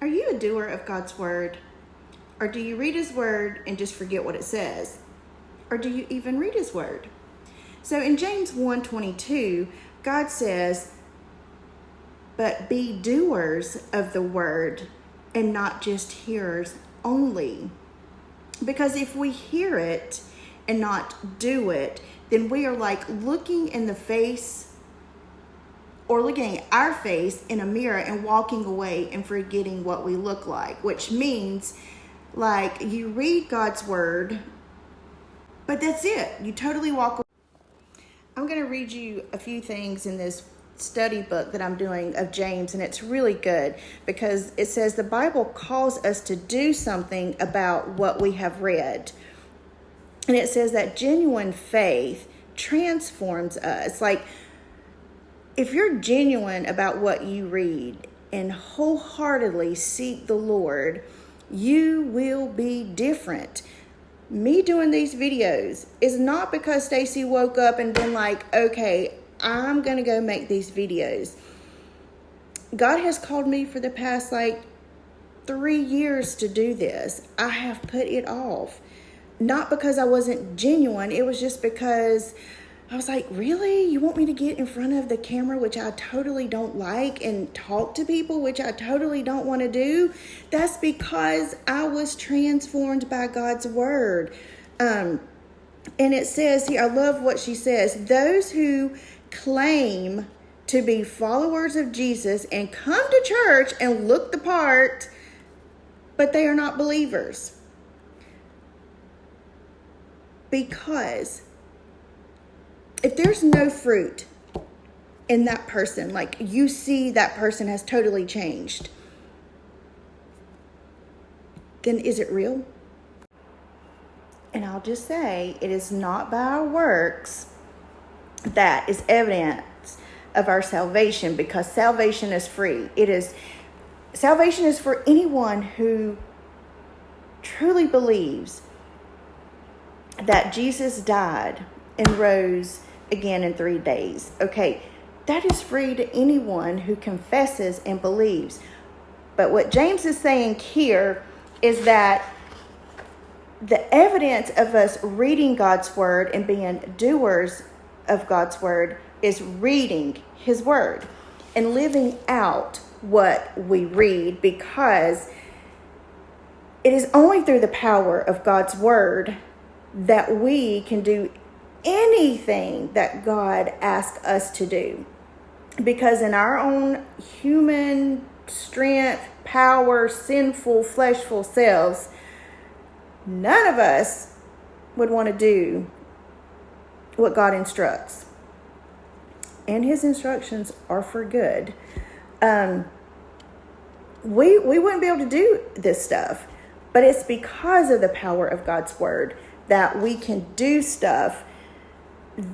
Are you a doer of God's word? Or do you read his word and just forget what it says? Or do you even read his word? So in James 1:22, God says, but be doers of the word and not just hearers only. Because if we hear it and not do it, then we are like looking in the face or looking at our face in a mirror and walking away and forgetting what we look like, which means like you read God's word, but that's it. You totally walk away. I'm going to read you a few things in this study book that I'm doing of James, and it's really good because it says the Bible calls us to do something about what we have read. And it says that genuine faith transforms us. Like, if you're genuine about what you read and wholeheartedly seek the Lord, you will be different. Me doing these videos is not because Stacy woke up and been like, okay, I'm going to go make these videos. God has called me for the past 3 years to do this. I have put it off. Not because I wasn't genuine. It was just because I was like, really? You want me to get in front of the camera, which I totally don't like, and talk to people, which I totally don't want to do? That's because I was transformed by God's word. And it says here, I love what she says, those who claim to be followers of Jesus and come to church and look the part, but they are not believers. Because if there's no fruit in that person, like you see that person has totally changed, then is it real? And I'll just say, it is not by our works that is evidence of our salvation, because salvation is free. Salvation is for anyone who truly believes that Jesus died and rose again in 3 days. Okay, that is free to anyone who confesses and believes. But what James is saying here is that the evidence of us reading God's word and being doers of God's word is reading his word and living out what we read, because it is only through the power of God's word that we can do anything that God asks us to do. Because in our own human strength, power, sinful, fleshful selves, none of us would want to do what God instructs. And his instructions are for good. We wouldn't be able to do this stuff. But it's because of the power of God's word that we can do stuff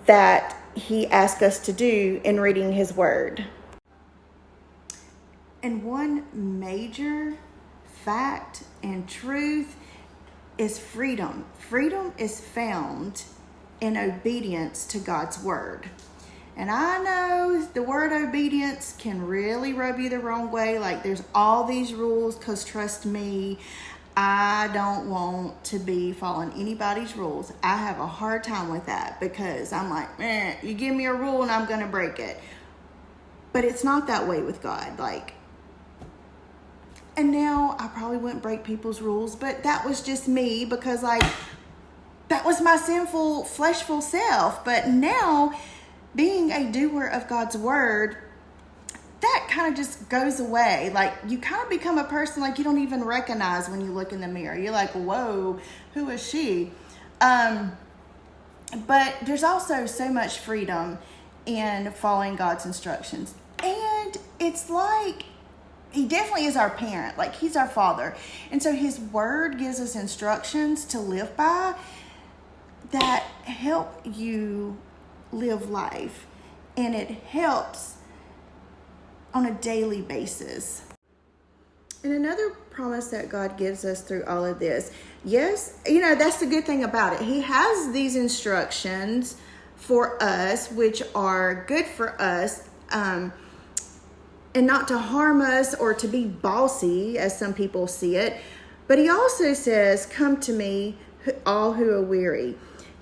that he asked us to do in reading his word. And one major fact and truth is freedom. Freedom is found in obedience to God's word. And I know the word obedience can really rub you the wrong way. Like, there's all these rules, because trust me, I don't want to be following anybody's rules. I have a hard time with that, because I'm like, you give me a rule and I'm going to break it. But it's not that way with God. And now I probably wouldn't break people's rules, but that was just me, because that was my sinful, fleshful self. But now, being a doer of God's word, that kind of just goes away. You kind of become a person you don't even recognize when you look in the mirror. You're like, whoa, who is she? But there's also so much freedom in following God's instructions. And it's like, he definitely is our parent. He's our father. And so his word gives us instructions to live by that help you live life. And it helps on a daily basis. And another promise that God gives us through all of this, yes, that's the good thing about it. He has these instructions for us, which are good for us. and not to harm us or to be bossy, as some people see it. But he also says, come to me, all who are weary,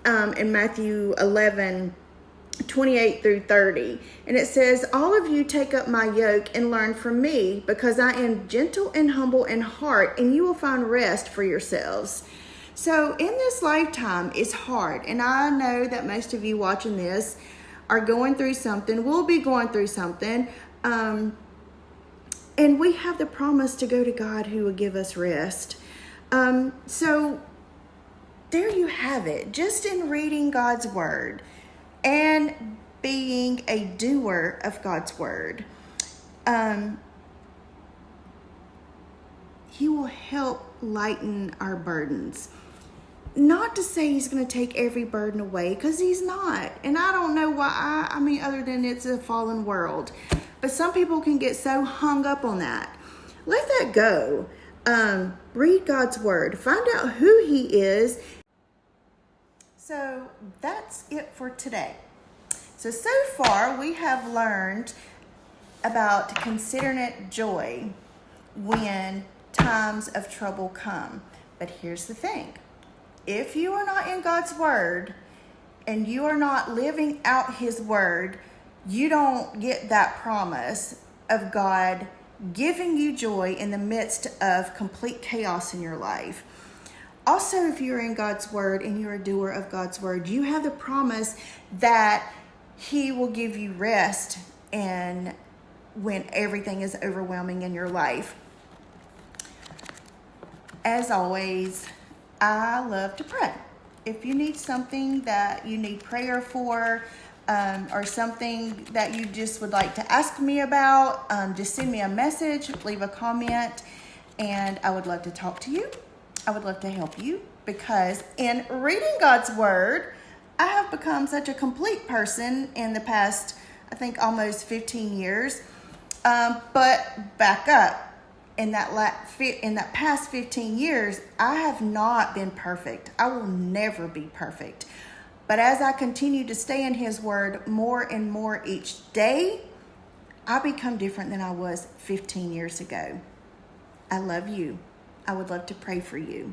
in Matthew 11:28-30. And it says, all of you take up my yoke and learn from me, because I am gentle and humble in heart, and you will find rest for yourselves. So in this lifetime, it's hard. And I know that most of you watching this are going through something, will be going through something. And we have the promise to go to God who will give us rest. So there you have it. Just in reading God's word and being a doer of God's word, he will help lighten our burdens. Not to say he's going to take every burden away, because he's not. And I don't know why. I mean, other than it's a fallen world. But some people can get so hung up on that. Let that go. Read God's word. Find out who he is. So that's it for today. So far we have learned about considering it joy when times of trouble come. But here's the thing. If you are not in God's word and you are not living out his word, you don't get that promise of God giving you joy in the midst of complete chaos in your life. Also, if you're in God's word and you're a doer of God's word, you have the promise that he will give you rest and when everything is overwhelming in your life. As always, I love to pray. If you need something that you need prayer for, or something that you just would like to ask me about, just send me a message, leave a comment, and I would love to talk to you. I would love to help you, because in reading God's word, I have become such a complete person in the past, I think, almost 15 years. But back up. In that past 15 years, I have not been perfect. I will never be perfect. But as I continue to stay in his word more and more each day, I become different than I was 15 years ago. I love you. I would love to pray for you.